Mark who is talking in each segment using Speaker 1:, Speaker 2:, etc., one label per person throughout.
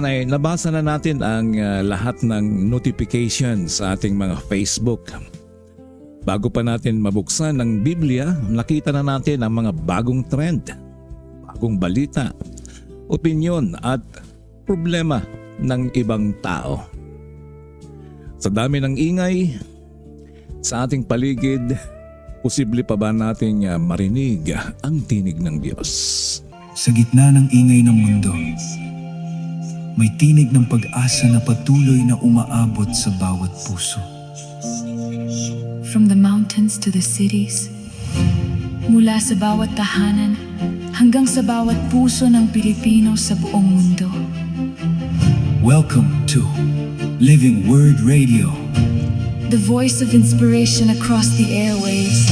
Speaker 1: Ay, nabasa na natin ang lahat ng notification sa ating mga Facebook. Bago pa natin mabuksan ng Biblia, nakita na natin ang mga bagong trend, bagong balita, opinyon at problema ng ibang tao. Sa dami ng ingay sa ating paligid, posible pa ba nating marinig ang tinig ng Diyos?
Speaker 2: Sa gitna ng ingay ng mundo, may tinig ng pag-asa na patuloy na umaabot sa bawat puso.
Speaker 3: From the mountains to the cities, mula sa bawat tahanan hanggang sa bawat puso ng Pilipino sa buong mundo.
Speaker 2: Welcome to Living Word Radio.
Speaker 3: The voice of inspiration across the airwaves.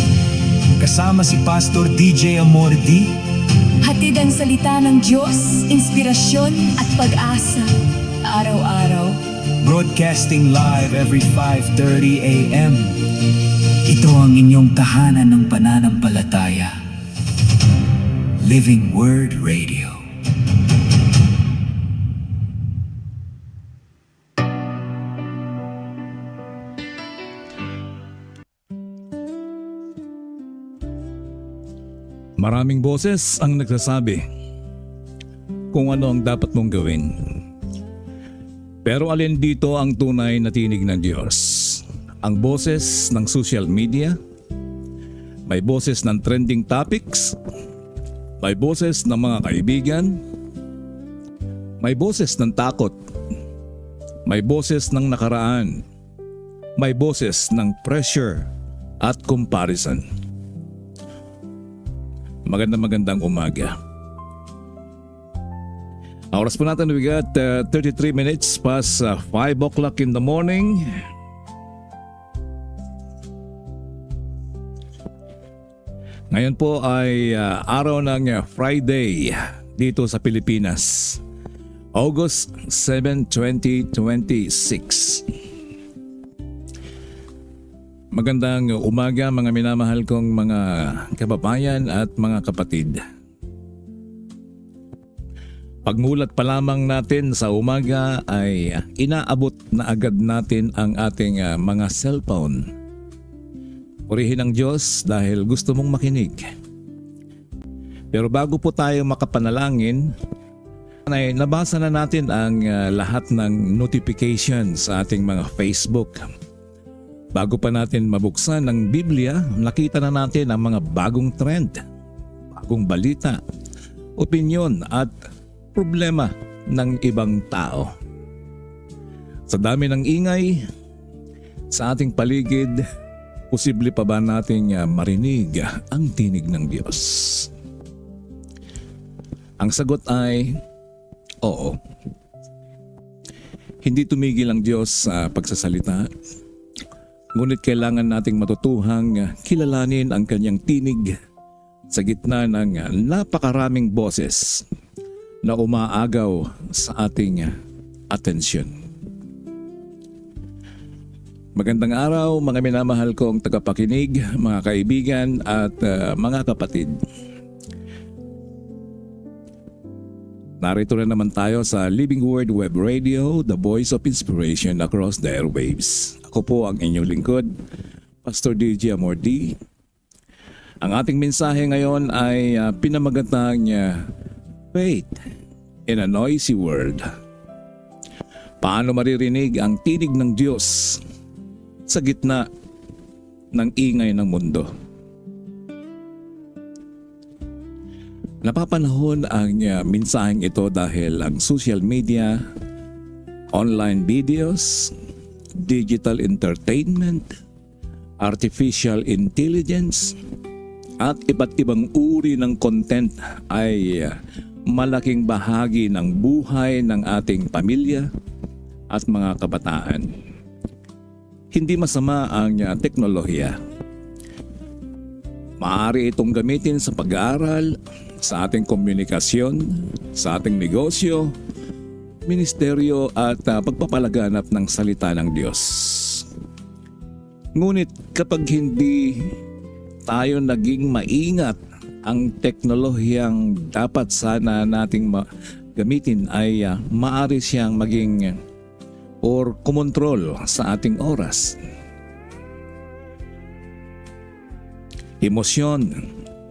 Speaker 2: Kasama si Pastor DJ Amordi.
Speaker 3: Hatid ang salita ng Diyos, inspirasyon at pag-asa, araw-araw.
Speaker 2: Broadcasting live every 5:30 a.m. Ito ang inyong tahanan ng pananampalataya. Living Word Radio.
Speaker 1: Maraming boses ang nagsasabi kung ano ang dapat mong gawin. Pero alin dito ang tunay na tinig ng Diyos? Ang boses ng social media? May boses ng trending topics? May boses ng mga kaibigan? May boses ng takot? May boses ng nakaraan? May boses ng pressure at comparison. Magandang umaga. Oras po natin, we got 33 minutes past 5 o'clock in the morning. Ngayon po ay araw ng Friday dito sa Pilipinas. August 7, 2026. Magandang umaga mga minamahal kong mga kababayan at mga kapatid. Pagmulat pa lamang natin sa umaga ay inaabot na agad natin ang ating mga cellphone. Purihin ang Diyos dahil gusto mong makinig. Pero bago po tayo makapanalangin, ay nabasa na natin ang lahat ng notification sa ating mga Facebook. Bago pa natin mabuksan ng Biblia, nakita na natin ang mga bagong trend, bagong balita, opinyon at problema ng ibang tao. Sa dami ng ingay sa ating paligid, posible pa ba nating marinig ang tinig ng Diyos? Ang sagot ay oo. Hindi tumigil ang Diyos sa pagsasalita. Ngunit kailangan nating matutuhang kilalanin ang kanyang tinig sa gitna ng napakaraming boses na umaagaw sa ating atensyon. Magandang araw mga minamahal kong tagapakinig, mga kaibigan at mga kapatid. Narito na naman tayo sa Living Word Web Radio, the voice of inspiration across the airwaves. Ako po ang inyong lingkod, Pastor DJ Amordi. Ang ating mensahe ngayon ay pinamagatang Faith in a Noisy World. Paano maririnig ang tinig ng Diyos sa gitna ng ingay ng mundo? Napapanahon ang mensaheng ito dahil ang social media, online videos, digital entertainment, artificial intelligence, at iba't ibang uri ng content ay malaking bahagi ng buhay ng ating pamilya at mga kabataan. Hindi masama ang teknolohiya. Maaari itong gamitin sa pag-aaral, sa ating komunikasyon, sa ating negosyo, ministeryo at pagpapalaganap ng salita ng Diyos. Ngunit kapag hindi tayo naging maingat, ang teknolohiyang dapat sana nating gamitin ay maaari siyang maging or kumontrol sa ating oras. Emosyon,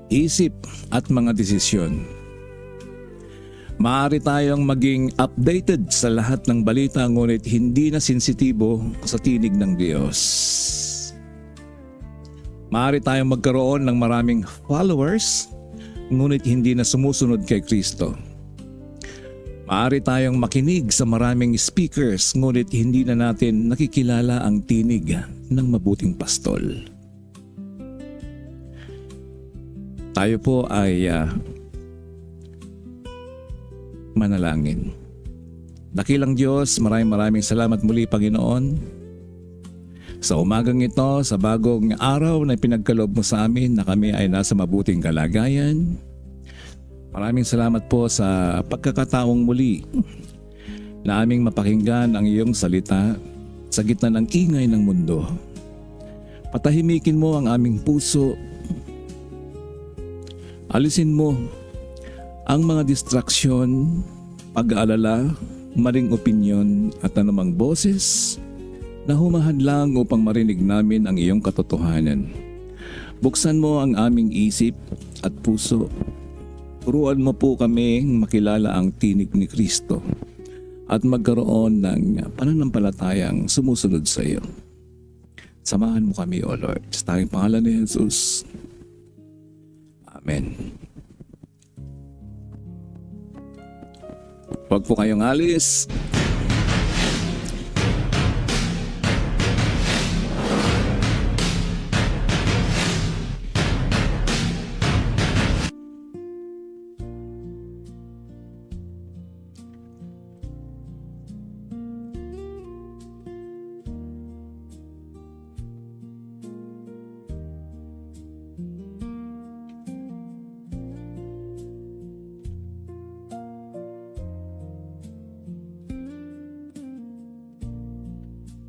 Speaker 1: isip at mga desisyon. Maaari tayong maging updated sa lahat ng balita ngunit hindi na sensitibo sa tinig ng Diyos. Maaari tayong magkaroon ng maraming followers ngunit hindi na sumusunod kay Kristo. Maaari tayong makinig sa maraming speakers ngunit hindi na natin nakikilala ang tinig ng mabuting pastol. Tayo po ay manalangin. Dakilang Diyos, maraming salamat muli Panginoon sa umagang ito, sa bagong araw na pinagkaloob mo sa amin na kami ay nasa mabuting kalagayan. Maraming salamat po sa pagkakataong muli na aming mapakinggan ang iyong salita sa gitna ng ingay ng mundo. Patahimikin mo ang aming puso. Alisin mo ang mga distraksyon, pag-aalala, maling opinyon at anumang boses na humahadlang upang marinig namin ang iyong katotohanan. Buksan mo ang aming isip at puso. Turuan mo po kami makilala ang tinig ni Kristo at magkaroon ng pananampalatayang sumusunod sa iyo. Samahan mo kami, O Lord, sa tanging pangalan ni Jesus. Amen. Huwag po kayong alis.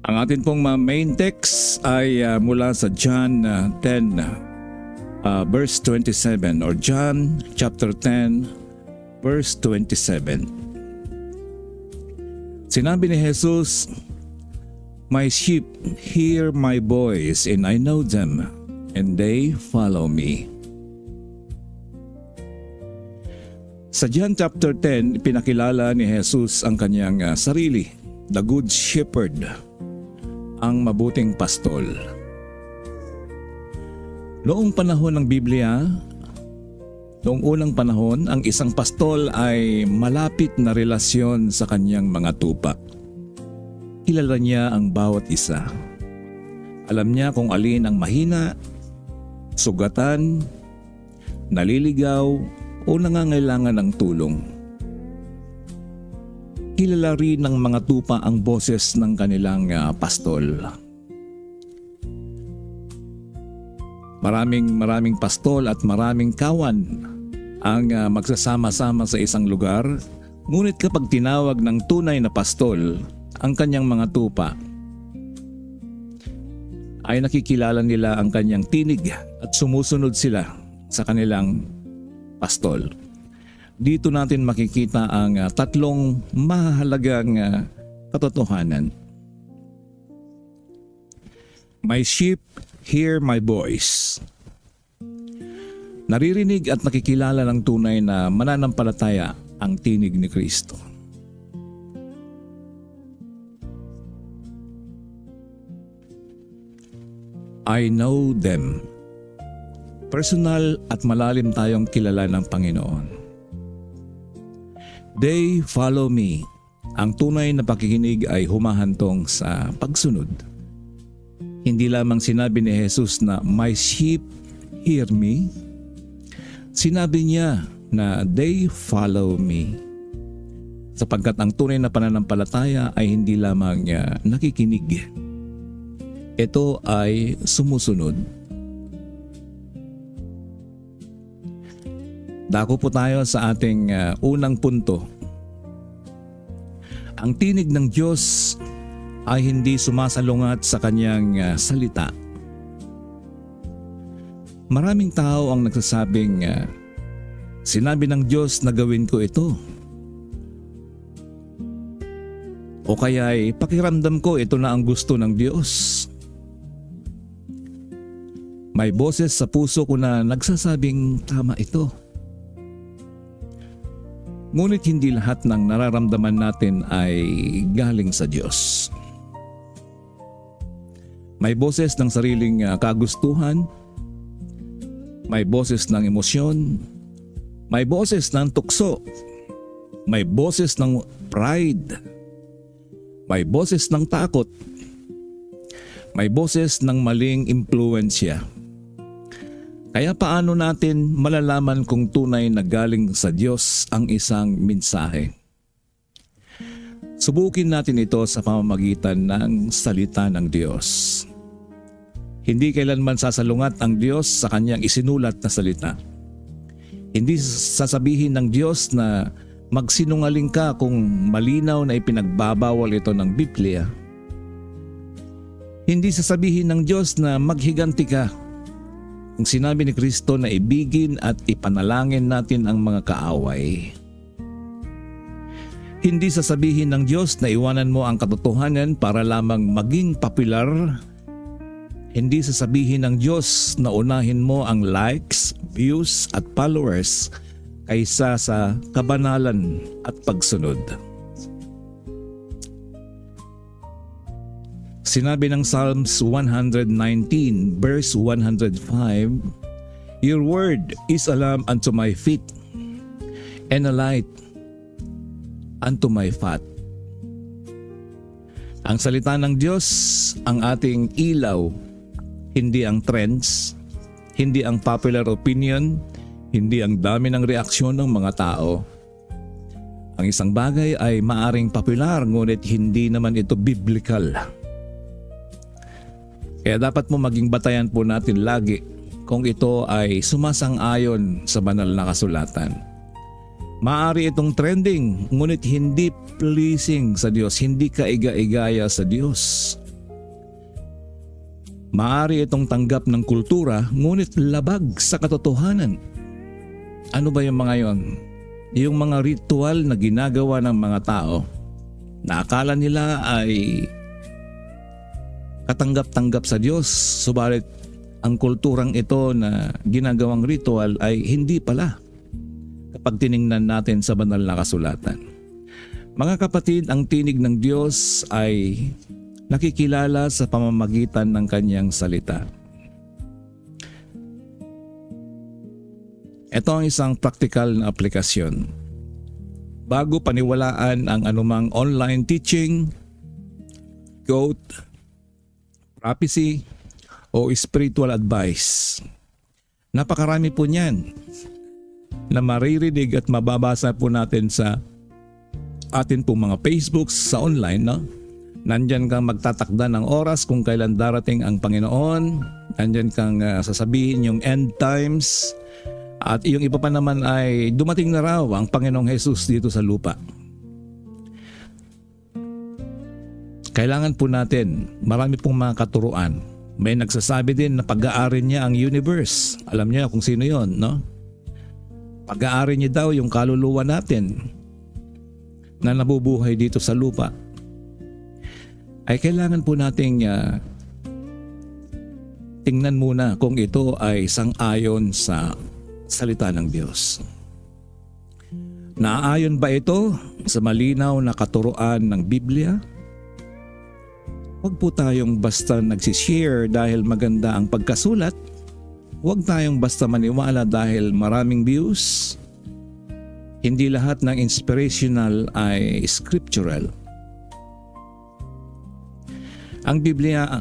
Speaker 1: Ang atin pong main text ay mula sa John 10 verse 27 or John chapter 10 verse 27. Sinabi ni Jesus, "My sheep hear my voice and I know them and they follow me." Sa John chapter 10, pinakilala ni Jesus ang kanyang sarili, the Good Shepherd, ang mabuting pastol. Noong panahon ng Biblia, noong unang panahon, ang isang pastol ay malapit na relasyon sa kanyang mga tupa. Kilala niya ang bawat isa. Alam niya kung alin ang mahina, sugatan, naliligaw o nangangailangan ng tulong. Kilala rin ng mga tupa ang boses ng kanilang pastol. Maraming pastol at maraming kawan ang magsasama-sama sa isang lugar, ngunit kapag tinawag ng tunay na pastol ang kanyang mga tupa, ay nakikilala nila ang kanyang tinig at sumusunod sila sa kanilang pastol. Dito natin makikita ang tatlong mahalagang katotohanan. My sheep hear my voice. Naririnig at nakikilala ng tunay na mananampalataya ang tinig ni Kristo. I know them. Personal at malalim tayong kilala ng Panginoon. They follow me. Ang tunay na pakikinig ay humahantong sa pagsunod. Hindi lamang sinabi ni Jesus na my sheep hear me. Sinabi niya na they follow me. Sapagkat ang tunay na pananampalataya ay hindi lamang nakikinig. Ito ay sumusunod. Dako po tayo sa ating unang punto. Ang tinig ng Diyos ay hindi sumasalungat sa kanyang salita. Maraming tao ang nagsasabing, sinabi ng Diyos na gawin ko ito. O kaya ay pakiramdam ko ito na ang gusto ng Diyos. May boses sa puso ko na nagsasabing tama ito. Ngunit hindi lahat ng nararamdaman natin ay galing sa Diyos. May boses ng sariling kagustuhan, may boses ng emosyon, may boses ng tukso, may boses ng pride, may boses ng takot, may boses ng maling impluensya. Kaya paano natin malalaman kung tunay na galing sa Diyos ang isang mensahe? Subukin natin ito sa pamamagitan ng salita ng Diyos. Hindi kailanman sasalungat ang Diyos sa kanyang isinulat na salita. Hindi sasabihin ng Diyos na magsinungaling ka kung malinaw na ipinagbabawal ito ng Biblia. Hindi sasabihin ng Diyos na maghiganti ka kung sinabi ni Kristo na ibigin at ipanalangin natin ang mga kaaway. Hindi sasabihin ng Diyos na iwanan mo ang katotohanan para lamang maging popular. Hindi sasabihin ng Diyos na unahin mo ang likes, views at followers kaysa sa kabanalan at pagsunod. Sinabi ng Psalms 119 verse 105, "Your word is a lamp unto my feet and a light unto my path." Ang salita ng Diyos ang ating ilaw, hindi ang trends, hindi ang popular opinion, hindi ang dami ng reaksyon ng mga tao. Ang isang bagay ay maaring popular ngunit hindi naman ito biblical. Kaya dapat mo maging batayan po natin lagi kung ito ay sumasang-ayon sa banal na kasulatan. Maaari itong trending ngunit hindi pleasing sa Diyos, hindi kaiga-igaya sa Diyos. Maaari itong tanggap ng kultura ngunit labag sa katotohanan. Ano ba yung mga yon? Yung mga ritual na ginagawa ng mga tao na akala nila ay katanggap-tanggap sa Diyos, subalit ang kulturang ito na ginagawang ritual ay hindi pala kapag tiningnan natin sa banal na kasulatan. Mga kapatid, ang tinig ng Diyos ay nakikilala sa pamamagitan ng kanyang salita. Ito ang isang practical na aplikasyon. Bago paniwalaan ang anumang online teaching, quote, prophecy o spiritual advice. Napakarami po niyan na maririnig at mababasa po natin sa atin pong mga Facebooks sa online, no? Nandyan kang magtatakda ng oras kung kailan darating ang Panginoon. Nandyan kang sasabihin yung end times. At yung iba pa naman ay dumating na raw ang Panginoong Jesus dito sa lupa. Kailangan po natin, marami pong mga katuruan. May nagsasabi din na pag-aari niya ang universe. Alam niya kung sino yon, no? Pag-aari niya daw yung kaluluwa natin na nabubuhay dito sa lupa. Ay kailangan po nating tingnan muna kung ito ay sang-ayon sa salita ng Diyos. Naaayon ba ito sa malinaw na katuruan ng Biblia? Huwag po tayong basta nagsishare dahil maganda ang pagkasulat. Huwag tayong basta maniwala dahil maraming views. Hindi lahat ng inspirational ay scriptural. Ang Biblia,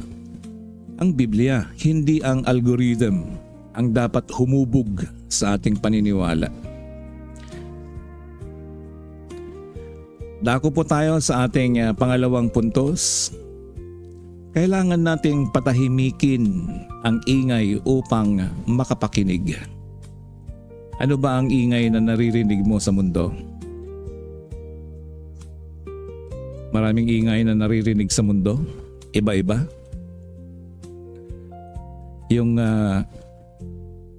Speaker 1: hindi ang algorithm ang dapat humubog sa ating paniniwala. Dako po tayo sa ating pangalawang puntos. Kailangan nating patahimikin ang ingay upang makapakinig. Ano ba ang ingay na naririnig mo sa mundo? Maraming ingay na naririnig sa mundo. Iba-iba. Yung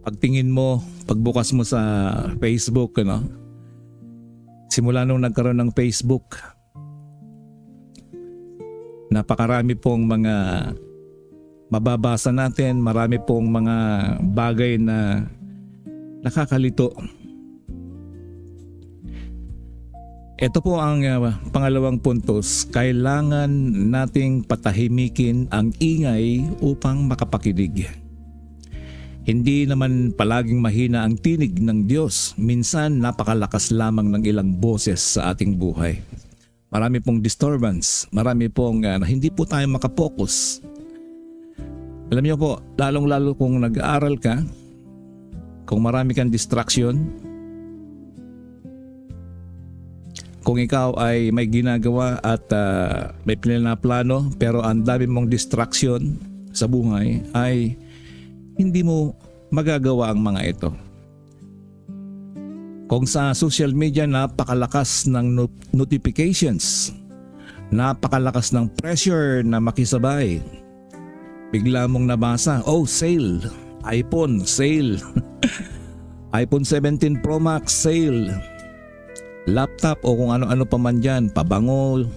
Speaker 1: pagtingin mo, pagbukas mo sa Facebook, simula nung nagkaroon ng Facebook, Napakarami pong mga mababasa natin, marami pong mga bagay na nakakalito. Ito po ang pangalawang puntos. Kailangan nating patahimikin ang ingay upang makapakinig. Hindi naman palaging mahina ang tinig ng Diyos. Minsan napakalakas lamang ng ilang boses sa ating buhay. Marami pong disturbance, marami pong hindi po tayo makapokus. Alam niyo po, lalong-lalo kung nag-aaral ka, kung marami kang distraction, kung ikaw ay may ginagawa at may plano pero ang dami mong distraction sa buhay ay hindi mo magagawa ang mga ito. Kung sa social media napakalakas ng notifications, napakalakas ng pressure na makisabay, bigla mong nabasa, oh sale, iPhone sale, iPhone 17 Pro Max sale, laptop o kung ano-ano pa man dyan, pabango,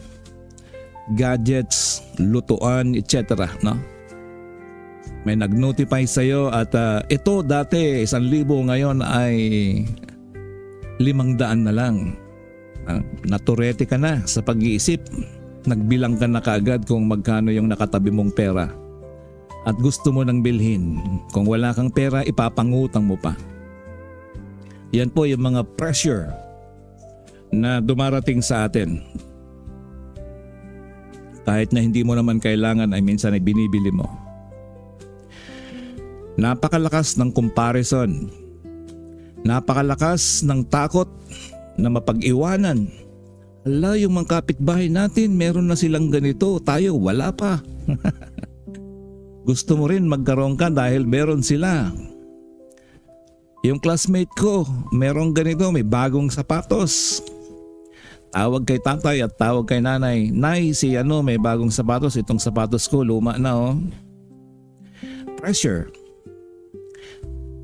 Speaker 1: gadgets, lutuan, etc. No? May nag-notify sa'yo at ito dati 1,000 ngayon ay 500 na lang. Naturete ka na sa pag-iisip. Nagbilang ka na kaagad kung magkano yung nakatabi mong pera. At gusto mo nang bilhin. Kung wala kang pera, ipapangutang mo pa. Yan po yung mga pressure na dumarating sa atin. Kahit na hindi mo naman kailangan ay minsan ay binibili mo. Napakalakas ng comparison. Napakalakas ng takot na mapag-iwanan. Hala, yung mga kapitbahay natin meron na silang ganito, tayo wala pa. Gusto mo rin magkaroon ka dahil meron sila. Yung classmate ko, meron ganito, may bagong sapatos. Tawag kay tatay at tawag kay nanay. Nay, si may bagong sapatos. Itong sapatos ko, luma na oh. Pressure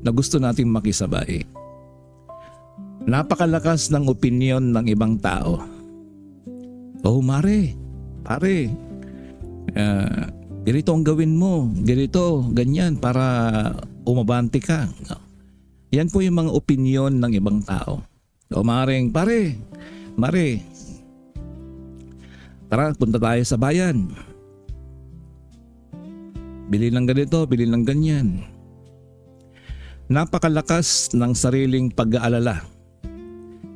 Speaker 1: na gusto nating makisabay. Napakalakas ng opinion ng ibang tao. Oh mare, pare, ganito ang gawin mo, ganito, ganyan para umabante ka. Yan po yung mga opinion ng ibang tao. O maring, pare, mare, tara punta tayo sa bayan. Bili ng ganito, bili ng ganyan. Napakalakas ng sariling pag-aalala.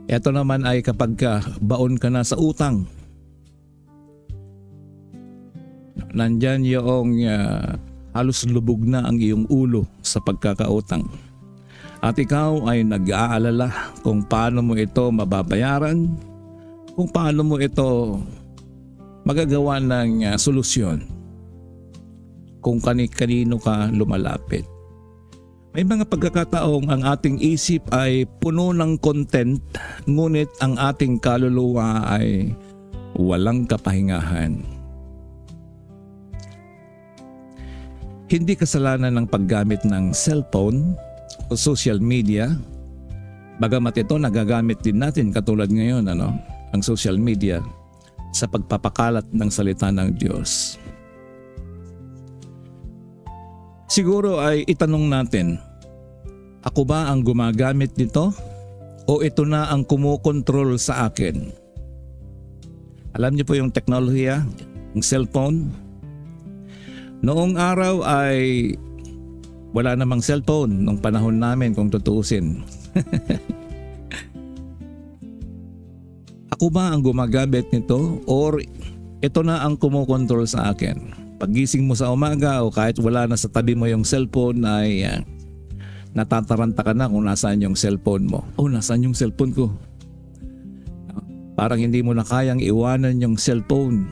Speaker 1: Ito naman ay kapag baon ka na sa utang. Nandyan yung halos lubog na ang iyong ulo sa pagkakautang. At ikaw ay nag-aalala kung paano mo ito mababayaran, kung paano mo ito magagawa ng solusyon, kung kanino ka lumalapit. May mga pagkakataong ang ating isip ay puno ng content, ngunit ang ating kaluluwa ay walang kapahingahan. Hindi kasalanan ng paggamit ng cellphone o social media, bagamat ito nagagamit din natin katulad ngayon ang social media sa pagpapakalat ng salita ng Diyos. Siguro ay itanong natin, ako ba ang gumagamit nito o ito na ang kumukontrol sa akin? Alam niyo po yung teknolohiya, yung cellphone. Noong araw ay wala namang cellphone nung panahon namin kung tutuusin. Ako ba ang gumagamit nito or ito na ang kumukontrol sa akin? Paggising mo sa umaga o kahit wala na sa tabi mo yung cellphone ay natataranta ka na kung nasaan yung cellphone mo. Oh, nasaan yung cellphone ko? Parang hindi mo na kayang iwanan yung cellphone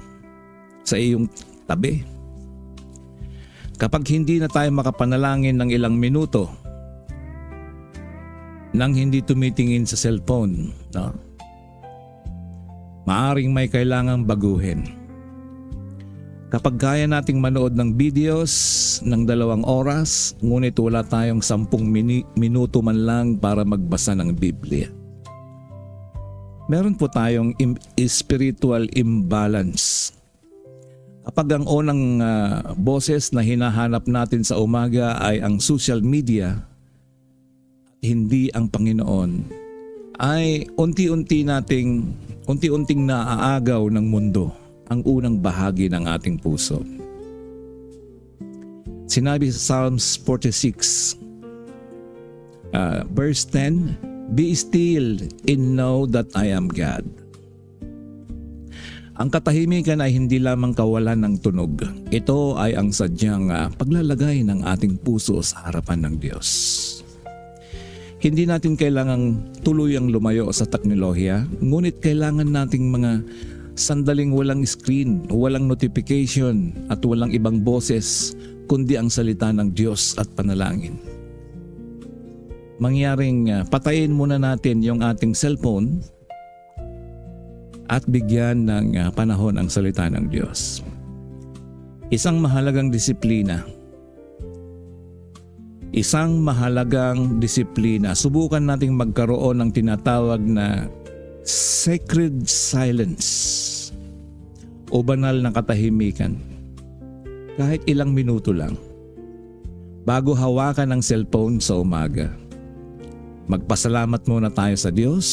Speaker 1: sa iyong tabi. Kapag hindi na tayo makapanalangin ng ilang minuto nang hindi tumitingin sa cellphone, maaring may kailangang baguhin. Kapag kaya nating manood ng videos ng 2 oras, ngunit wala tayong 10 minuto man lang para magbasa ng Biblia. Meron po tayong spiritual imbalance. Kapag ang unang boses na hinahanap natin sa umaga ay ang social media at hindi ang Panginoon, ay unti-unting naaagaw ng mundo ang unang bahagi ng ating puso. Sinabi sa Psalms 46, verse 10, "Be still and know that I am God." Ang katahimikan ay hindi lamang kawalan ng tunog. Ito ay ang sadyang paglalagay ng ating puso sa harapan ng Diyos. Hindi natin kailangang tuluyang lumayo sa teknolohiya, ngunit kailangan nating mga sandaling walang screen, walang notification at walang ibang boses kundi ang salita ng Diyos at panalangin. Mangyaring patayin muna natin yung ating cellphone at bigyan ng panahon ang salita ng Diyos. Isang mahalagang disiplina. Subukan nating magkaroon ng tinatawag na sacred silence o banal na katahimikan. Kahit ilang minuto lang. Bago hawakan ang cellphone sa umaga, magpasalamat muna tayo sa Diyos.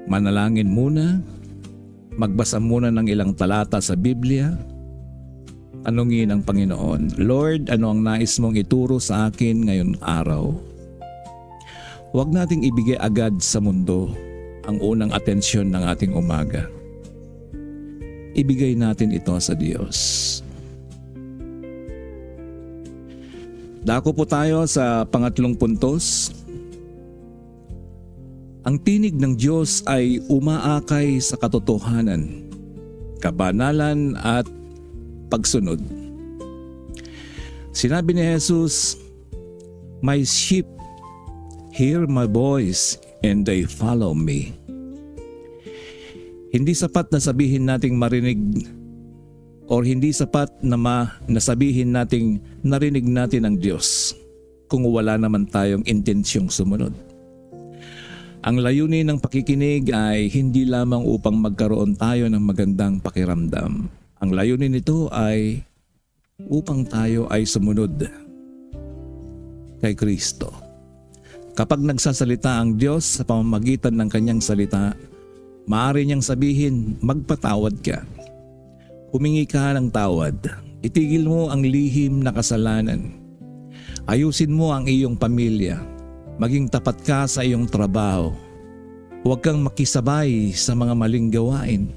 Speaker 1: Manalangin muna, magbasa muna ng ilang talata sa Biblia, tanungin ang Panginoon, "Lord, ano ang nais mong ituro sa akin ngayon araw?" Huwag nating ibigay agad sa mundo ang unang atensyon ng ating umaga. Ibigay natin ito sa Diyos. Dako po tayo sa pangatlong puntos. Ang tinig ng Diyos ay umaakay sa katotohanan, kabanalan at pagsunod. Sinabi ni Jesus, "My sheep hear my voice and they follow me." Hindi sapat na sabihin nating marinig or hindi sapat na nasabihin nating narinig natin ang Diyos kung wala naman tayong intensyong sumunod. Ang layunin ng pakikinig ay hindi lamang upang magkaroon tayo ng magandang pakiramdam. Ang layunin nito ay upang tayo ay sumunod kay Kristo. Kapag nagsasalita ang Diyos sa pamamagitan ng kanyang salita, maaari niyang sabihin, magpatawad ka. Humingi ka ng tawad. Itigil mo ang lihim na kasalanan. Ayusin mo ang iyong pamilya. Maging tapat ka sa iyong trabaho. Huwag kang makisabay sa mga maling gawain.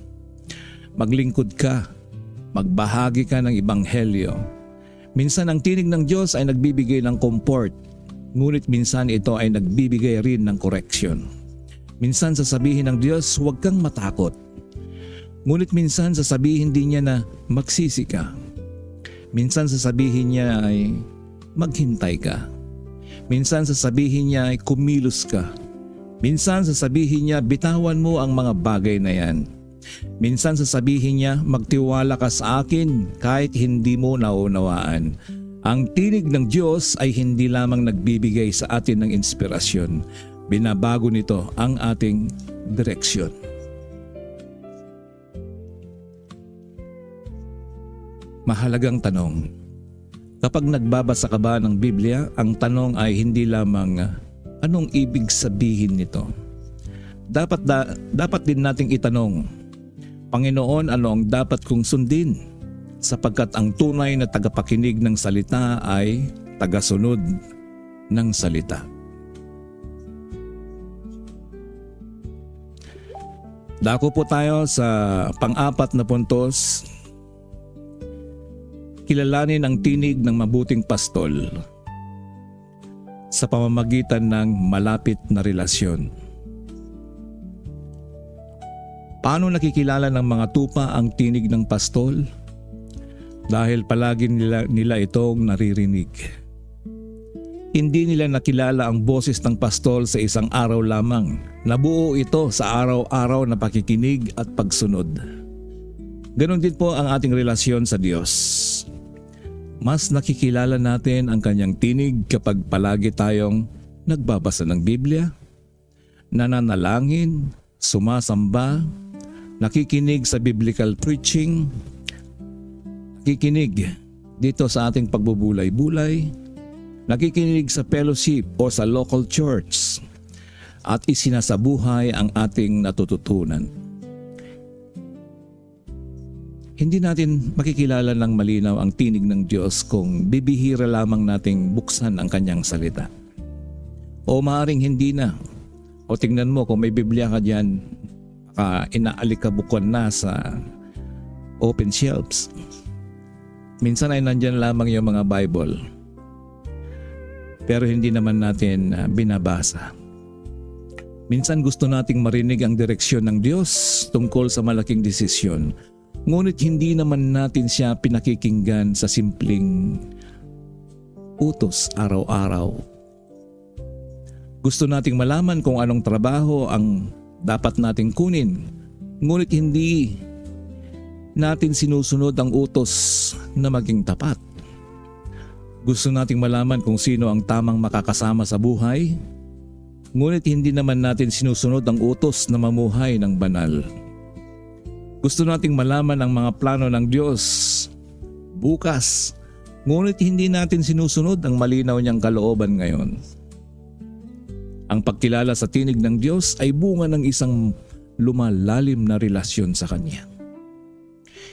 Speaker 1: Maglingkod ka. Magbahagi ka ng ebanghelyo. Minsan ang tinig ng Diyos ay nagbibigay ng comfort, ngunit minsan ito ay nagbibigay rin ng correction. Minsan sasabihin ng Diyos, huwag kang matakot. Ngunit minsan sasabihin din niya na magsisi ka. Minsan sasabihin niya ay maghintay ka. Minsan sasabihin niya ay kumilos ka. Minsan sasabihin niya bitawan mo ang mga bagay na yan. Minsan sasabihin niya magtiwala ka sa akin kahit hindi mo naunawaan. Ang tinig ng Diyos ay hindi lamang nagbibigay sa atin ng inspirasyon. Binabago nito ang ating direksyon. Mahalagang tanong. Kapag nagbabasa ka ba ng Biblia, ang tanong ay hindi lamang anong ibig sabihin nito. Dapat din nating itanong, Panginoon, ano ang dapat kong sundin? Sapagkat ang tunay na tagapakinig ng salita ay tagasunod ng salita. Dako po tayo sa pang-apat na puntos. Kilalanin ang tinig ng mabuting pastol sa pamamagitan ng malapit na relasyon. Paano nakikilala ng mga tupa ang tinig ng pastol? Dahil palagi nila itong naririnig. Hindi nila nakilala ang boses ng pastol sa isang araw lamang. Nabuo ito sa araw-araw na pakikinig at pagsunod. Ganon din po ang ating relasyon sa Diyos. Mas nakikilala natin ang kanyang tinig kapag palagi tayong nagbabasa ng Biblia, nananalangin, sumasamba, nakikinig sa biblical preaching, nakikinig dito sa ating pagbubulay-bulay, nakikinig sa fellowship o sa local church at isinasabuhay ang ating natututunan. Hindi natin makikilala ng malinaw ang tinig ng Diyos kung bibihira lamang nating buksan ang kanyang salita. O maaaring hindi na. O tingnan mo kung may Biblia ka dyan, inaalikabukan na sa open shelves. Minsan ay nandyan lamang yung mga Bible. Pero hindi naman natin binabasa. Minsan gusto nating marinig ang direksyon ng Diyos tungkol sa malaking desisyon. Ngunit hindi naman natin siya pinakikinggan sa simpleng utos araw-araw. Gusto nating malaman kung anong trabaho ang dapat nating kunin, ngunit hindi natin sinusunod ang utos na maging tapat. Gusto nating malaman kung sino ang tamang makakasama sa buhay, ngunit hindi naman natin sinusunod ang utos na mamuhay ng banal. Gusto nating malaman ang mga plano ng Diyos bukas, ngunit hindi natin sinusunod ang malinaw niyang kalooban ngayon. Ang pagkilala sa tinig ng Diyos ay bunga ng isang lumalalim na relasyon sa Kanya.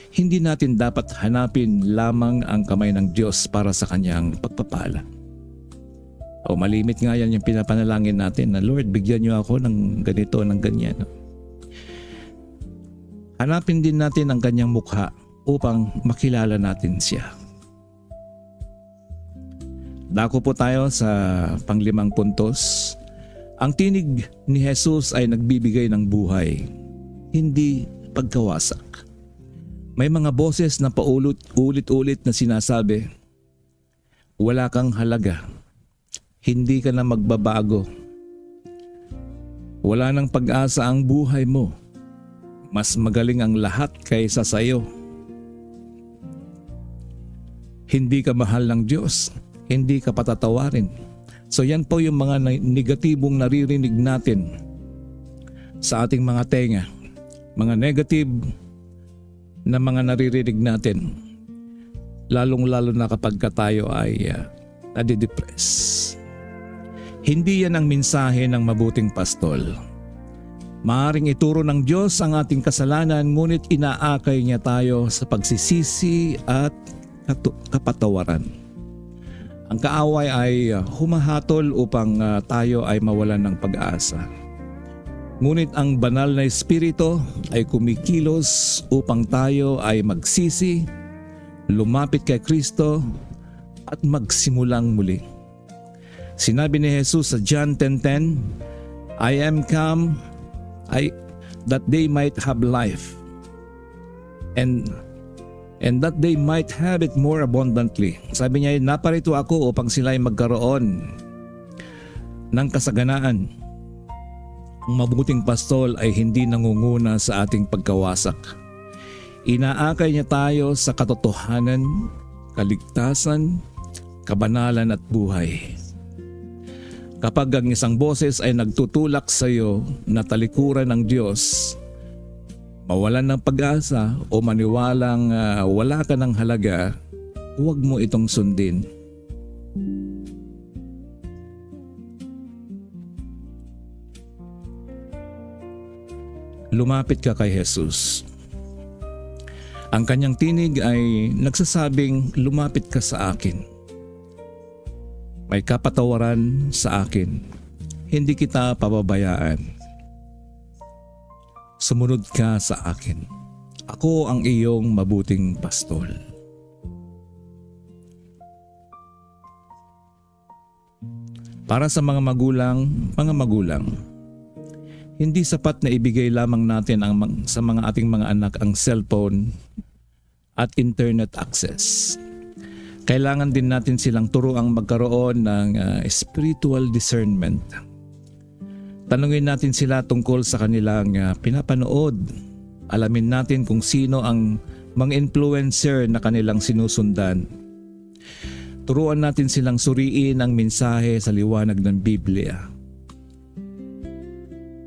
Speaker 1: Hindi natin dapat hanapin lamang ang kamay ng Diyos para sa Kanyang pagpapala. O malimit nga yan yung pinapanalangin natin na, Lord, bigyan niyo ako ng ganito, ng ganyan. Hanapin din natin ang Kanyang mukha upang makilala natin siya. Dako po tayo sa panglimang puntos. Ang tinig ni Jesus ay nagbibigay ng buhay, hindi pagkawasak. May mga boses na paulit-ulit na sinasabi, wala kang halaga, hindi ka na magbabago. Wala nang pag-asa ang buhay mo, mas magaling ang lahat kaysa sa iyo. Hindi ka mahal ng Diyos, hindi ka patatawarin. So yan po yung mga negatibong naririnig natin sa ating mga tenga. Mga negative na mga naririnig natin. Lalong-lalo na kapag tayo ay nadidepress. Hindi yan ang mensahe ng mabuting pastol. Maaring ituro ng Diyos ang ating kasalanan, ngunit inaakay niya tayo sa pagsisisi at kapatawaran. Ang kaaway ay humahatol upang tayo ay mawalan ng pag-asa. Ngunit ang banal na espiritu ay kumikilos upang tayo ay magsisi, lumapit kay Kristo at magsimulang muli. Sinabi ni Jesus sa John 10:10, I am come that they might have life and that they might have it more abundantly. Sabi niya, naparito ako upang sila ay magkaroon ng kasaganaan. Ang mabuting pastol ay hindi nangunguna sa ating pagkawasak. Inaakay niya tayo sa katotohanan, kaligtasan, kabanalan at buhay. Kapag ang isang boses ay nagtutulak sa iyo na talikuran ng Diyos, mawalan ng pag-asa o maniwalang wala ka ng halaga, huwag mo itong sundin. Lumapit ka kay Jesus. Ang kanyang tinig ay nagsasabing, lumapit ka sa akin. May kapatawaran sa akin. Hindi kita pababayaan. Sumunod ka sa akin. Ako ang iyong mabuting pastol. Para sa mga magulang, hindi sapat na ibigay lamang natin sa mga ating mga anak ang cellphone at internet access. Kailangan din natin silang turuang magkaroon ng spiritual discernment. Tanungin natin sila tungkol sa kanilang pinapanood. Alamin natin kung sino ang mga influencer na kanilang sinusundan. Turuan natin silang suriin ang mensahe sa liwanag ng Biblia.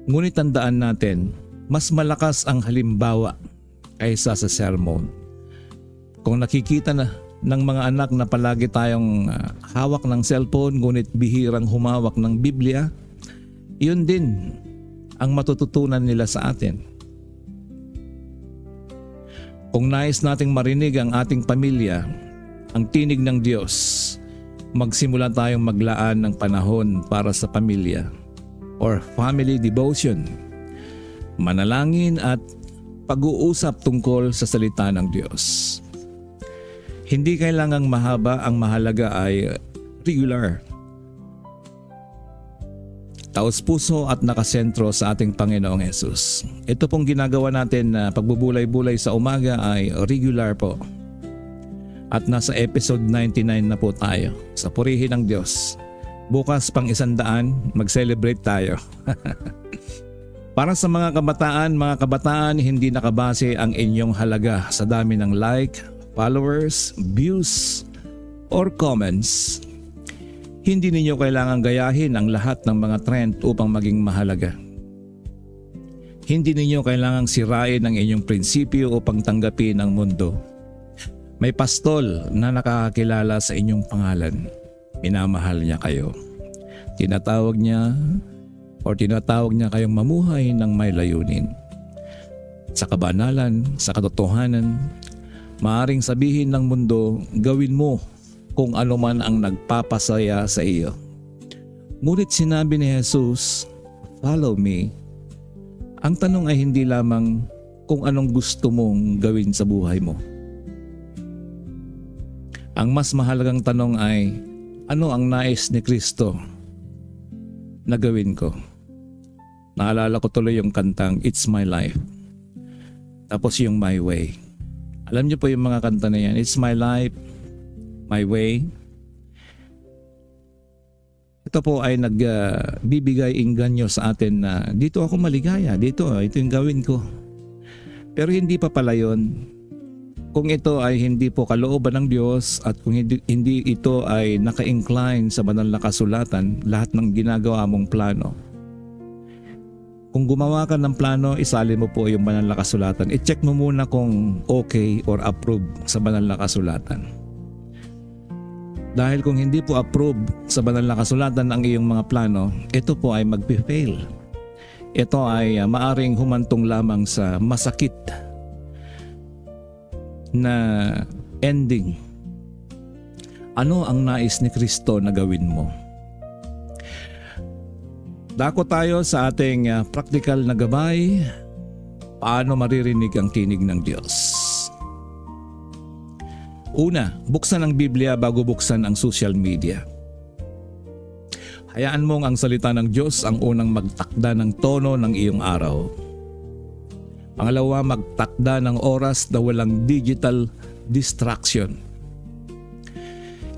Speaker 1: Ngunit tandaan natin, mas malakas ang halimbawa kaysa sa sermon. Kung nakikita na ng mga anak na palagi tayong hawak ng cellphone ngunit bihirang humawak ng Biblia, yun din ang matututunan nila sa atin. Kung nais nating marinig ang ating pamilya, ang tinig ng Diyos, magsimula tayong maglaan ng panahon para sa pamilya or family devotion, manalangin at pag-uusap tungkol sa salita ng Diyos. Hindi kailangang mahaba, ang mahalaga ay regular. Taos-puso at nakasentro sa ating Panginoong Hesus. Ito pong ginagawa natin na pagbubulay-bulay sa umaga ay regular po. At nasa episode 99 na po tayo sa Purihin ng Diyos. Bukas pang 100, mag-celebrate tayo. Para sa mga kabataan, hindi nakabase ang inyong halaga sa dami ng like, followers, views, or comments. Hindi ninyo kailangang gayahin ang lahat ng mga trend upang maging mahalaga. Hindi ninyo kailangang sirain ang inyong prinsipyo upang tanggapin ang mundo. May pastol na nakakakilala sa inyong pangalan. Minamahal niya kayo. Tinatawag niya kayong mamuhay ng may layunin. Sa kabanalan, sa katotohanan, maaring sabihin ng mundo, gawin mo kung ano man ang nagpapasaya sa iyo. Ngunit sinabi ni Jesus, follow me. Ang tanong ay hindi lamang kung anong gusto mong gawin sa buhay mo. Ang mas mahalagang tanong ay, ano ang nais ni Kristo na gawin ko? Naalala ko tuloy yung kantang It's My Life. Tapos yung My Way. Alam niyo po yung mga kanta na yan. It's my life, my way. Ito po ay nagbibigay inganyo sa atin na dito ako maligaya. Ito yung gawin ko. Pero hindi pa pala yun. Kung ito ay hindi po kalooban ng Diyos at kung hindi ito ay naka-incline sa banal na kasulatan, lahat ng ginagawa mong plano. Kung gumawa ka ng plano, isali mo po yung banal na kasulatan. I-check mo muna kung okay or approve sa banal na kasulatan. Dahil kung hindi po approve sa banal na kasulatan ang iyong mga plano, ito po ay magpi-fail. Ito ay maaring humantong lamang sa masakit na ending. Ano ang nais ni Kristo na gawin mo? Dako tayo sa ating practical na gabay, paano maririnig ang tinig ng Diyos. Una, buksan ang Biblia bago buksan ang social media. Hayaan mong ang salita ng Diyos ang unang magtakda ng tono ng iyong araw. Pangalawa, magtakda ng oras na walang digital distraction.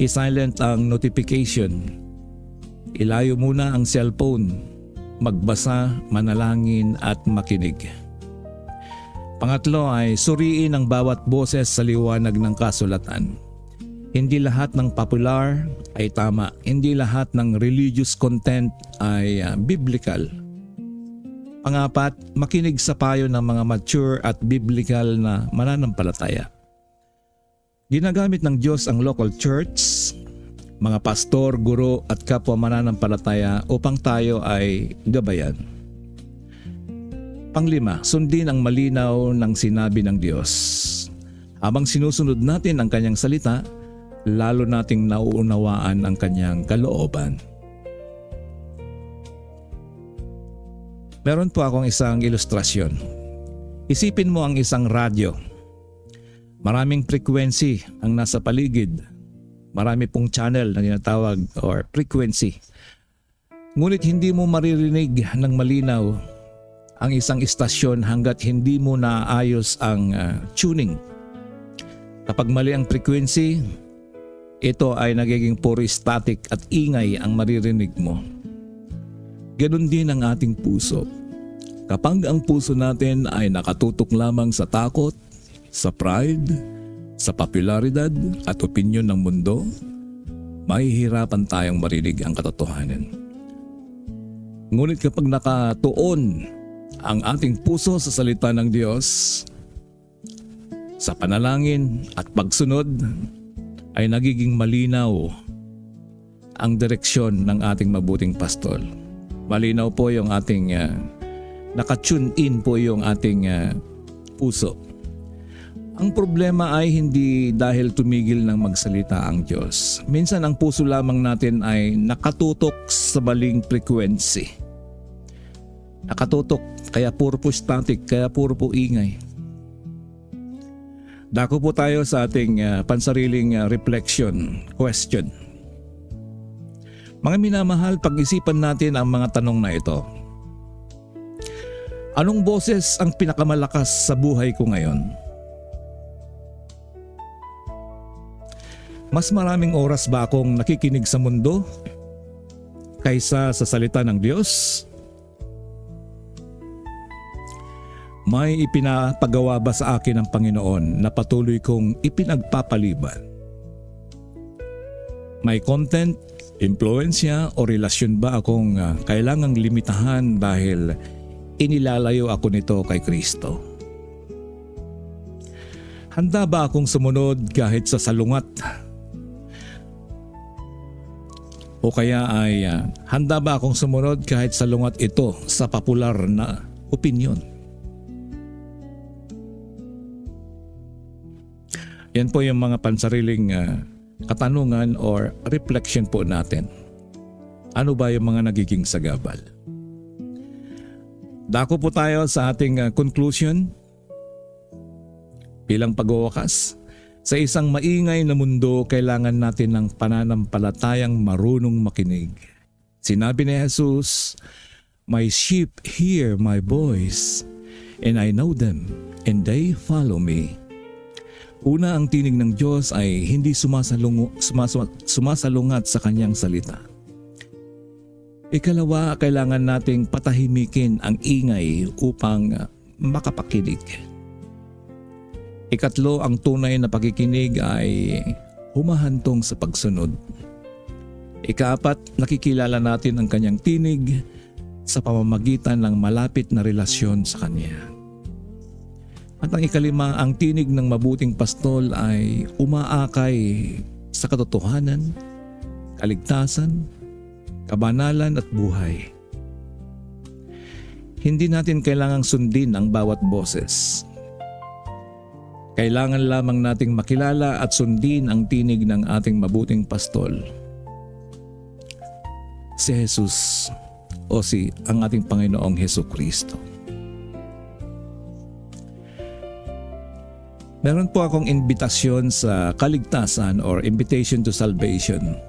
Speaker 1: I-silent ang notification. Ilayo muna ang cellphone, magbasa, manalangin at makinig. Pangatlo ay suriin ang bawat boses sa liwanag ng kasulatan. Hindi lahat ng popular ay tama. Hindi lahat ng religious content ay biblical. Pangapat, makinig sa payo ng mga mature at biblical na mananampalataya. Ginagamit ng Diyos ang local church, mga pastor, guro at kapwa mananampalataya upang tayo ay gabayan. Panglima, sundin ang malinaw ng sinabi ng Diyos. Habang sinusunod natin ang kanyang salita, lalo nating nauunawaan ang kanyang kalooban. Meron po akong isang ilustrasyon. Isipin mo ang isang radyo. Maraming frequency ang nasa paligid. Marami pong channel na tinatawag or frequency. Ngunit hindi mo maririnig ng malinaw ang isang istasyon hanggat hindi mo naayos ang tuning. Kapag mali ang frequency, ito ay nagiging puro static at ingay ang maririnig mo. Ganon din ang ating puso. Kapag ang puso natin ay nakatutok lamang sa takot, sa pride, sa popularidad at opinyon ng mundo, mahihirapan tayong marinig ang katotohanan. Ngunit kapag nakatuon ang ating puso sa salita ng Diyos, Sa panalangin at pagsunod ay nagiging malinaw ang direksyon ng ating mabuting pastol. Malinaw po yung ating nakatune in po yung ating puso. Ang problema ay hindi dahil tumigil ng magsalita ang Diyos. Minsan ang puso lamang natin ay nakatutok sa maling frequency. Nakatutok, kaya puro po static, kaya puro po ingay. Dako po tayo sa ating pansariling reflection, question. Mga minamahal, pag-isipan natin ang mga tanong na ito. Anong boses ang pinakamalakas sa buhay ko ngayon? Mas maraming oras ba akong nakikinig sa mundo kaysa sa salita ng Diyos? May ipinapagawa ba sa akin ng Panginoon na patuloy kong ipinagpapaliban? May content, impluensya o relasyon ba akong kailangang limitahan dahil inilalayo ako nito kay Kristo? Handa ba akong sumunod kahit sa salungat? O kaya ay handa ba akong sumunod kahit salungat ito sa popular na opinyon? Yan po yung mga pansariling katanungan or reflection po natin. Ano ba yung mga nagiging sagabal? Dako po tayo sa ating conclusion bilang pagwawakas. Sa isang maingay na mundo, kailangan natin ng pananampalatayang marunong makinig. Sinabi ni Jesus, "My sheep hear my voice, and I know them, and they follow me." Una, ang tinig ng Diyos ay hindi sumasalungat sa kanyang salita. Ikalawa, kailangan nating patahimikin ang ingay upang makapakinig. Ikatlo, ang tunay na pakikinig ay humahantong sa pagsunod. Ikaapat, nakikilala natin ang kanyang tinig sa pamamagitan ng malapit na relasyon sa kanya. At ang ikalima, ang tinig ng mabuting pastol ay umaakay sa katotohanan, kaligtasan, kabanalan at buhay. Hindi natin kailangang sundin ang bawat boses. Kailangan lamang nating makilala at sundin ang tinig ng ating mabuting pastol. Si Jesus o ang ating Panginoong Hesukristo. Meron po akong imbitasyon sa kaligtasan or invitation to salvation.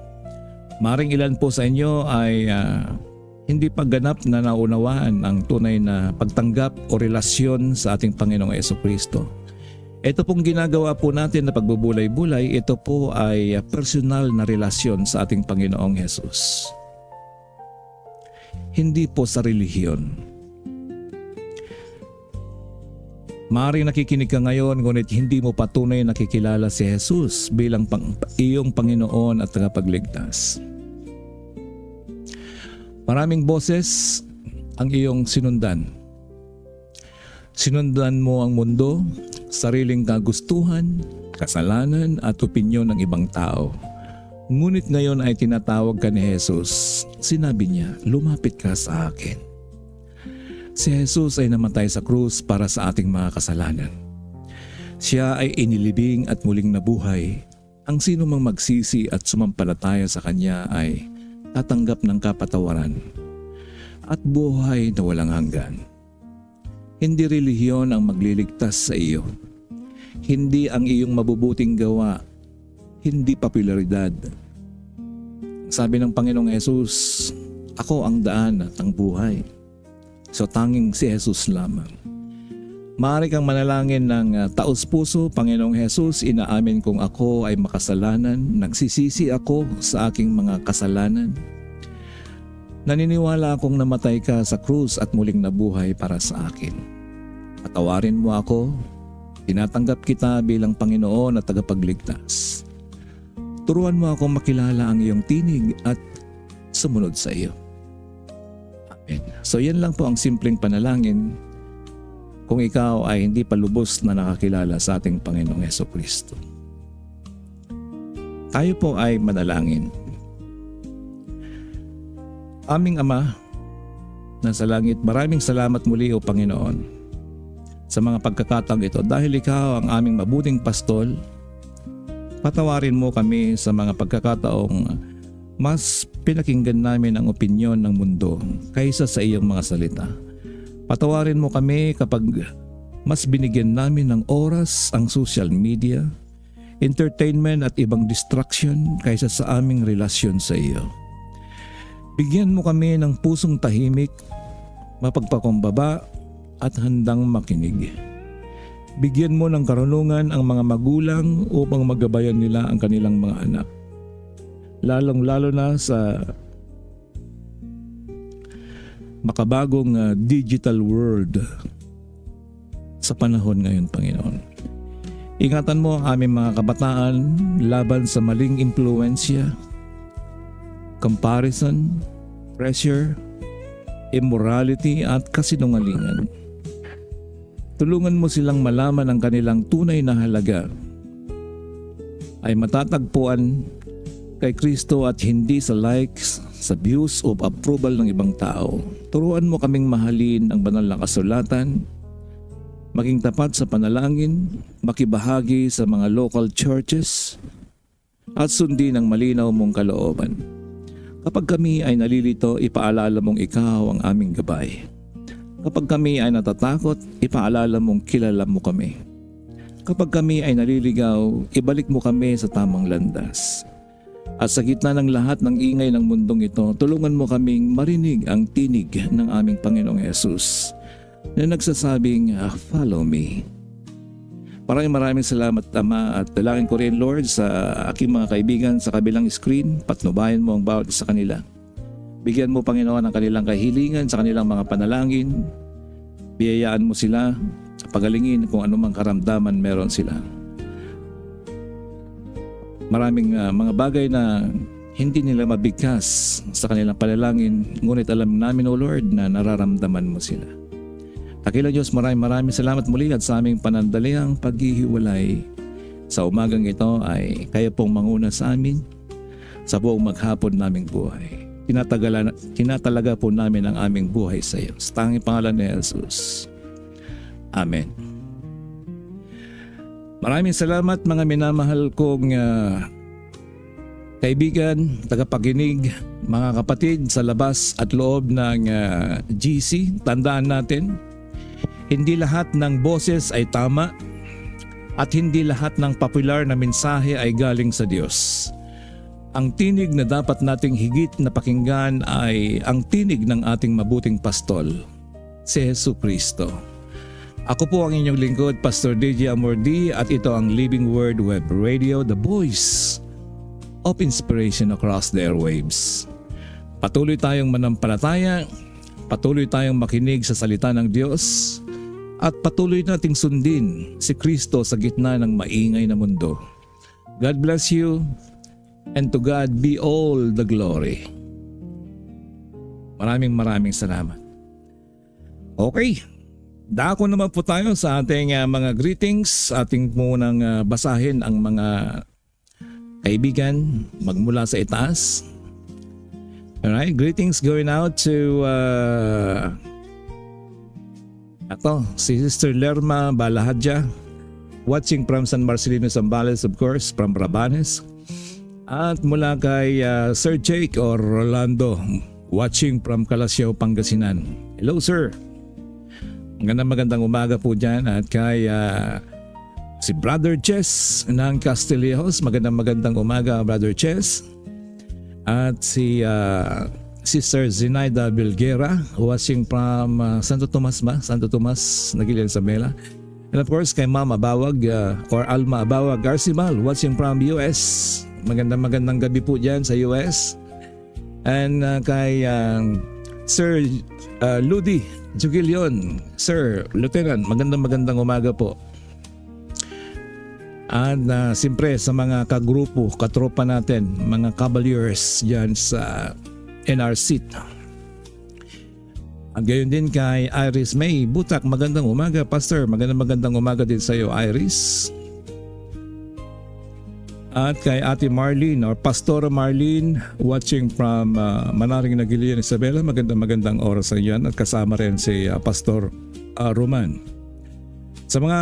Speaker 1: Maring ilan po sa inyo ay hindi pa ganap na naunawaan ang tunay na pagtanggap o relasyon sa ating Panginoong Hesukristo. Ito pong ginagawa po natin na pagbubulay-bulay, ito po ay personal na relasyon sa ating Panginoong Hesus. Hindi po sa relihiyon. Maaaring nakikinig ka ngayon ngunit hindi mo patunay nakikilala si Jesus bilang iyong Panginoon at tagapagligtas. Maraming boses ang iyong sinundan. Sinundan mo ang mundo, sariling kagustuhan, kasalanan at opinyon ng ibang tao. Ngunit ngayon ay tinatawag ka ni Jesus. Sinabi niya, lumapit ka sa akin. Si Jesus ay namatay sa krus para sa ating mga kasalanan. Siya ay inilibing at muling nabuhay. Ang sino mang magsisi at sumampalataya sa Kanya ay tatanggap ng kapatawaran at buhay na walang hanggan. Hindi relihiyon ang magliligtas sa iyo. Hindi ang iyong mabubuting gawa. Hindi popularidad. Sabi ng Panginoong Hesus, ako ang daan at ang buhay. So tanging si Jesus lamang. Maaari kang manalangin ng taos puso, Panginoong Hesus, inaamin kong ako ay makasalanan, nagsisisi ako sa aking mga kasalanan. Naniniwala akong namatay ka sa krus at muling nabuhay para sa akin. Patawarin mo ako, tinatanggap kita bilang Panginoon at tagapagligtas. Turuan mo akong makilala ang iyong tinig at sumunod sa iyo. Amen. So yan lang po ang simpleng panalangin kung ikaw ay hindi pa lubos na nakakilala sa ating Panginoong Hesukristo. Tayo po ay manalangin. Aming Ama, nasa langit, maraming salamat muli o Panginoon sa mga pagkakataong ito dahil ikaw ang aming mabuting pastol. Patawarin mo kami sa mga pagkakataong mas pinakinggan namin ang opinyon ng mundo kaysa sa iyong mga salita. Patawarin mo kami kapag mas binigyan namin ng oras ang social media, entertainment at ibang distraction kaysa sa aming relasyon sa iyo. Bigyan mo kami ng pusong tahimik, mapagpakumbaba at handang makinig. Bigyan mo ng karunungan ang mga magulang upang magabayan nila ang kanilang mga anak. Lalong-lalo na sa makabagong digital world sa panahon ngayon, Panginoon. Ingatan mo ang aming mga kabataan laban sa maling impluensya, comparison, pressure, immorality at kasinungalingan. Tulungan mo silang malaman ang kanilang tunay na halaga ay matatagpuan kay Kristo at hindi sa likes, sa views o approval ng ibang tao. Turuan mo kaming mahalin ang banal na kasulatan, maging tapat sa panalangin, makibahagi sa mga local churches, at sundin ang malinaw mong kalooban. Kapag kami ay nalilito, ipaalala mong ikaw ang aming gabay. Kapag kami ay natatakot, ipaalala mong kilala mo kami. Kapag kami ay naliligaw, ibalik mo kami sa tamang landas. At sa gitna ng lahat ng ingay ng mundong ito, tulungan mo kaming marinig ang tinig ng aming Panginoong Yesus na nagsasabing, "Follow me." Maraming salamat, Ama, at dalangin ko rin, Lord, sa aking mga kaibigan sa kabilang screen. Patnubayan mo ang bawat sa kanila. Bigyan mo, Panginoon, ang kanilang kahilingan sa kanilang mga panalangin. Biyayaan mo sila, pagalingin kung anumang karamdaman meron sila. Maraming mga bagay na hindi nila mabigkas sa kanilang panalangin, ngunit alam namin, O Lord, na nararamdaman mo sila. Dakila Diyos, maraming salamat muli at sa aming panandaliang paghihiwalay. Sa umagang ito ay kayo pong manguna sa amin sa buong maghapon naming buhay. Tinatalaga po namin ang aming buhay sa iyo. Sa tanging pangalan ni Jesus. Amen. Maraming salamat mga minamahal kong kaibigan, tagapakinig, mga kapatid sa labas at loob ng GC. Tandaan natin, hindi lahat ng boses ay tama at hindi lahat ng popular na mensahe ay galing sa Diyos. Ang tinig na dapat nating higit na pakinggan ay ang tinig ng ating mabuting pastol, si Hesukristo. Ako po ang inyong lingkod, Pastor DJ Amordi, at ito ang Living Word Web Radio, the voice of inspiration across the airwaves. Patuloy tayong manampalataya, patuloy tayong makinig sa salita ng Diyos, at patuloy nating sundin si Kristo sa gitna ng maingay na mundo. God bless you. And to God be all the glory. Maraming salamat. Okay, dako naman po tayo sa ating mga greetings. Ating munang basahin ang mga kaibigan magmula sa itaas. Alright, greetings going out to si Sister Lerma Balahadja, watching from San Marcelino, Zambales, of course, from Rabanes. At mula kay Sir Jake or Rolando, watching from Calasiao, Pangasinan. Hello, sir. Magandang umaga po dyan. At kay si Brother Chess ng Castillejos, magandang umaga, Brother Chess. At si Sister Zenaida Bilguera, watching from Santo Tomas, Nagilian, Isabela. And of course, kay Mama Abawag or Alma Abawag Garcimal, watching from US. Magandang gabi po dyan sa US. And kay Sir Ludi Jugilion, Sir Lieutenant, magandang umaga po. At siyempre sa mga kagrupo, katropa natin, mga Cavaliers dyan sa NRC. At gayon din kay Iris May Butak, magandang umaga Pastor, magandang umaga din sa iyo Iris. At kay Ate Marlene or Pastora Marlene watching from Manaring Nagilian Isabela, magandang oras sa iyan at kasama rin si Pastor Roman. Sa mga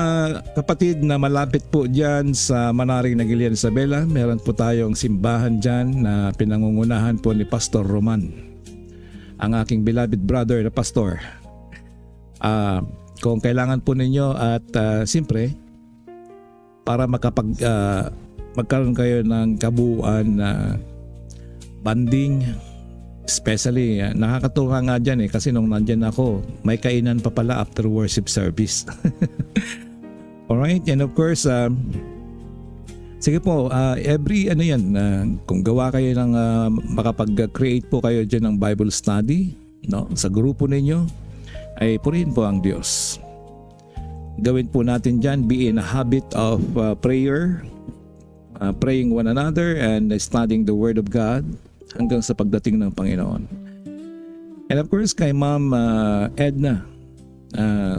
Speaker 1: kapatid na malapit po dyan sa Manaring Nagilian Isabela, meron po tayong simbahan dyan na pinangungunahan po ni Pastor Roman, ang aking beloved brother na pastor. Kung kailangan po ninyo at siyempre para magkaroon kayo ng kabuuan na banding, especially nakakatuwa nga dyan kasi nung nandyan ako may kainan pa pala after worship service. Alright, and of course sige po, every kung gawa kayo ng makapag-create po kayo dyan ng Bible study, no, sa grupo ninyo, ay purihin po ang Diyos. Gawin po natin dyan, be in a habit of prayer, praying one another and studying the Word of God hanggang sa pagdating ng Panginoon. And of course kay Ma'am Edna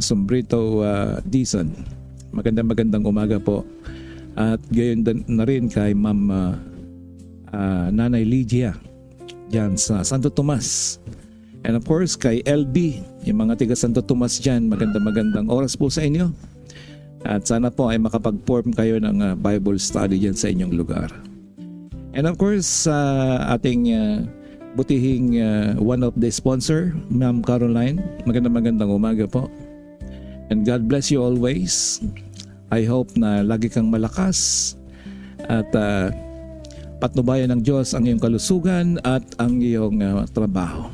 Speaker 1: Sombrito Dizon, magandang umaga po. At gayon na rin kay Ma'am Nanay Lydia dyan sa Santo Tomas. And of course kay LB, yung mga tiga Santo Tomas dyan, magandang oras po sa inyo. At sana po ay makapag-form kayo ng Bible study dyan sa inyong lugar. And of course ating butihing one of the sponsor, Ma'am Caroline, magandang umaga po. And God bless you always. I hope na lagi kang malakas at patnubayan ng Diyos ang iyong kalusugan at ang iyong trabaho.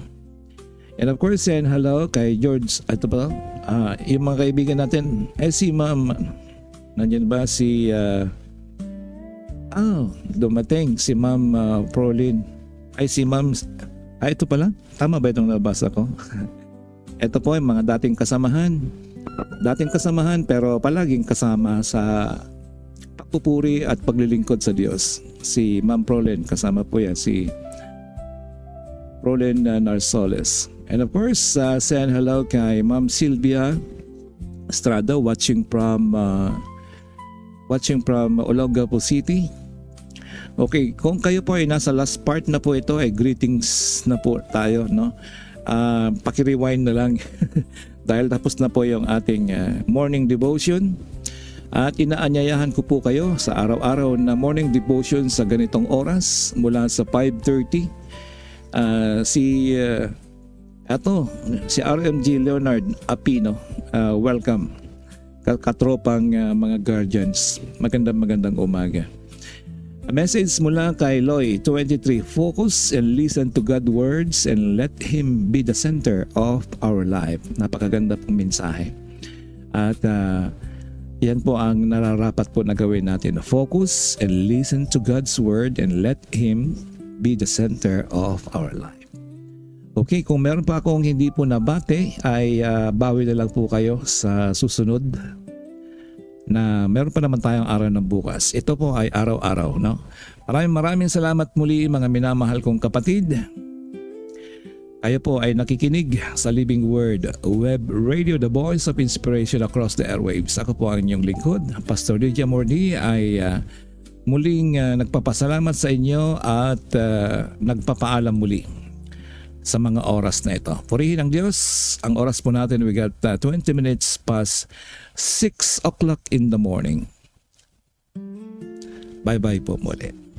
Speaker 1: And of course, and hello kay George, ito pa, yung mga kaibigan natin, si Ma'am, nandiyan ba si, dumating si Ma'am Prolin, si Ma'am, ito pala, tama ba itong nabasa ko? Ito po ay mga dating kasamahan pero palaging kasama sa pagpupuri at paglilingkod sa Diyos. Si Ma'am Prolin, kasama po yan, si Prolin Narsoles. And of course, send hello kay Ma'am Sylvia Estrada watching from Olongapo City. Okay, kung kayo po ay nasa last part na po ito, ay greetings na po tayo, no? Paki-rewind na lang dahil tapos na po yung ating morning devotion. At inaanyayahan ko po kayo sa araw-araw na morning devotion sa ganitong oras mula sa 5:30. Si RMG Leonard Apino, welcome. Katropang mga guardians, magandang umaga. A message mula kay Loy 23, focus and listen to God's words and let Him be the center of our life. Napakaganda pong mensahe. At yan po ang nararapat po na gawin natin. Focus and listen to God's word and let Him be the center of our life. Okay, kung meron pa akong hindi po nabate ay bawi na lang po kayo sa susunod na meron pa naman tayong araw ng bukas. Ito po ay araw-araw, no? Maraming salamat muli mga minamahal kong kapatid. Kayo po ay nakikinig sa Living Word Web Radio, the voice of inspiration across the airwaves. Ako po ang inyong lingkod, Pastor Lydia Mordi, ay muling nagpapasalamat sa inyo at nagpapaalam muli sa mga oras na ito. Purihin ang Diyos. Ang oras po natin, we got 20 minutes past 6 o'clock in the morning. Bye-bye po muli.